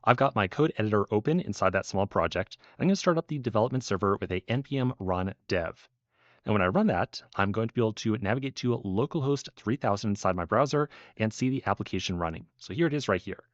I've got my code editor open inside that small project. I'm going to start up the development server with a npm run dev. And when I run that, I'm going to be able to navigate to localhost 3000 inside my browser and see the application running. So here it is right here.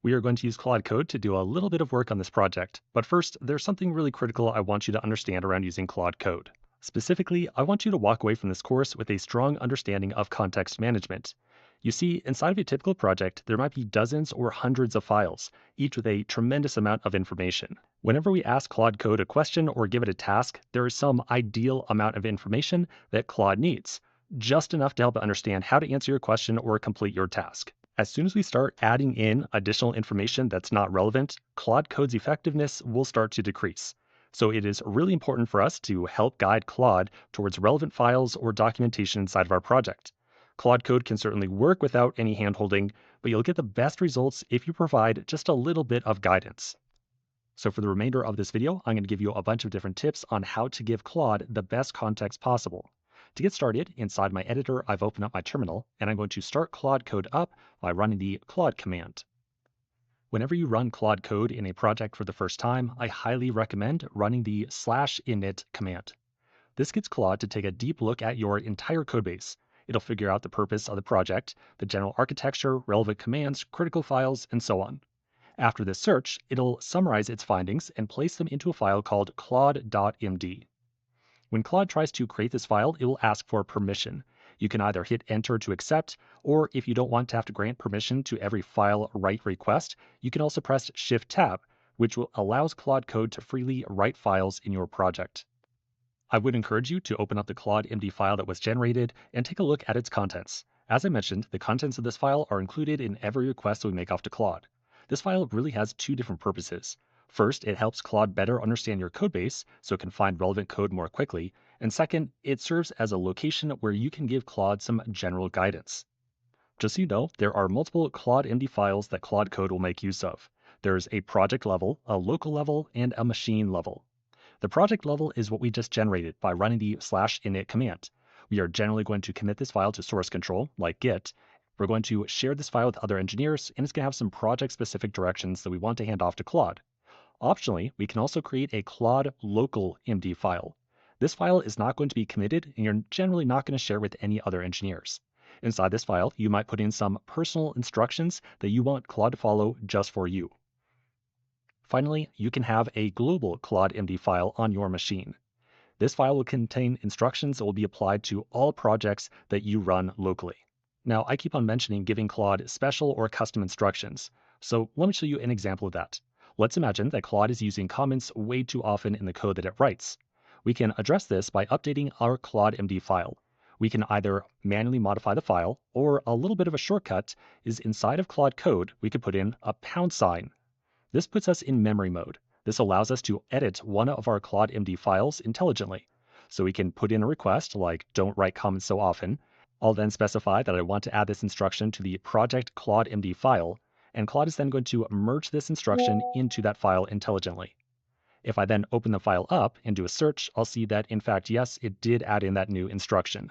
We are going to use Claude Code to do a little bit of work on this project. But first, there's something really critical I want you to understand around using Claude Code. Specifically, I want you to walk away from this course with a strong understanding of context management. You see, inside of a typical project, there might be dozens or hundreds of files, each with a tremendous amount of information. Whenever we ask Claude Code a question or give it a task, there is some ideal amount of information that Claude needs, just enough to help it understand how to answer your question or complete your task. As soon as we start adding in additional information that's not relevant, Claude Code's effectiveness will start to decrease. So it is really important for us to help guide Claude towards relevant files or documentation inside of our project. Claude Code can certainly work without any handholding, but you'll get the best results if you provide just a little bit of guidance. So for the remainder of this video, I'm going to give you a bunch of different tips on how to give Claude the best context possible. To get started, inside my editor, I've opened up my terminal, and I'm going to start Claude Code up by running the Claude command. Whenever you run Claude Code in a project for the first time, I highly recommend running the /init command. This gets Claude to take a deep look at your entire codebase. It'll figure out the purpose of the project, the general architecture, relevant commands, critical files, and so on. After this search, it'll summarize its findings and place them into a file called claude.md. When Claude tries to create this file, it will ask for permission. You can either hit enter to accept, or if you don't want to have to grant permission to every file write request, you can also press Shift-Tab, which allows Claude Code to freely write files in your project. I would encourage you to open up the claude.md file that was generated and take a look at its contents. As I mentioned, the contents of this file are included in every request that we make off to Claude. This file really has two different purposes. First, it helps Claude better understand your codebase so it can find relevant code more quickly. And second, it serves as a location where you can give Claude some general guidance. Just so you know, there are multiple claude.md files that Claude Code will make use of. There's a project level, a local level, and a machine level. The project level is what we just generated by running the /init command. We are generally going to commit this file to source control, like Git. We're going to share this file with other engineers, and it's going to have some project-specific directions that we want to hand off to Claude. Optionally, we can also create a Claude local MD file. This file is not going to be committed, and you're generally not going to share with any other engineers. Inside this file, you might put in some personal instructions that you want Claude to follow just for you. Finally, you can have a global claude.md file on your machine. This file will contain instructions that will be applied to all projects that you run locally. Now, I keep on mentioning giving Claude special or custom instructions, so let me show you an example of that. Let's imagine that Claude is using comments way too often in the code that it writes. We can address this by updating our claude.md file. We can either manually modify the file, or a little bit of a shortcut is inside of Claude Code, we could put in a £. This puts us in memory mode. This allows us to edit one of our claude.md files intelligently. So we can put in a request like don't write comments so often. I'll then specify that I want to add this instruction to the project claude.md file, and Claude is then going to merge this instruction into that file intelligently. If I then open the file up and do a search, I'll see that in fact, yes, it did add in that new instruction.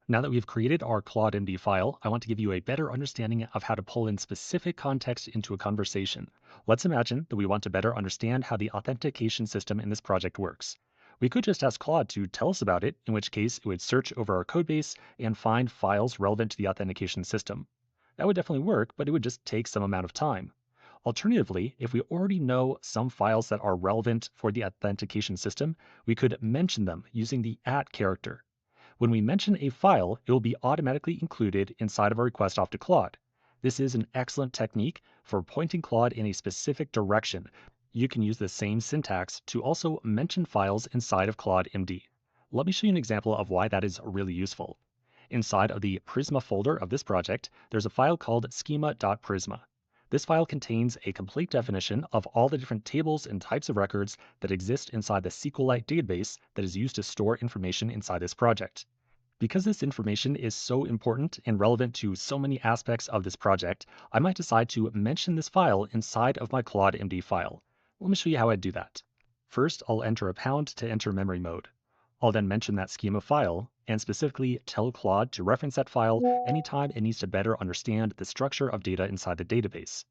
Now that we've created our claude.md file, I want to give you a better understanding of how to pull in specific context into a conversation. Let's imagine that we want to better understand how the authentication system in this project works. We could just ask Claude to tell us about it, in which case it would search over our codebase and find files relevant to the authentication system. That would definitely work, but it would just take some amount of time. Alternatively, if we already know some files that are relevant for the authentication system, we could mention them using the @ character. When we mention a file, it will be automatically included inside of our request off to Claude. This is an excellent technique for pointing Claude in a specific direction. You can use the same syntax to also mention files inside of claude.md. Let me show you an example of why that is really useful. Inside of the Prisma folder of this project, there's a file called schema.prisma. This file contains a complete definition of all the different tables and types of records that exist inside the SQLite database that is used to store information inside this project. Because this information is so important and relevant to so many aspects of this project, I might decide to mention this file inside of my claude.md file. Let me show you how I do that. First, I'll enter a pound to enter memory mode. I'll then mention that schema file, and specifically tell Claude to reference that file anytime it needs to better understand the structure of data inside the database.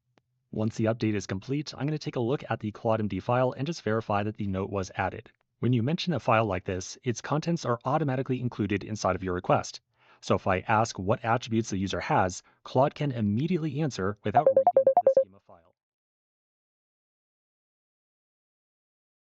Once the update is complete, I'm going to take a look at the ClaudeMD file and just verify that the note was added. When you mention a file like this, its contents are automatically included inside of your request. So if I ask what attributes the user has, Claude can immediately answer without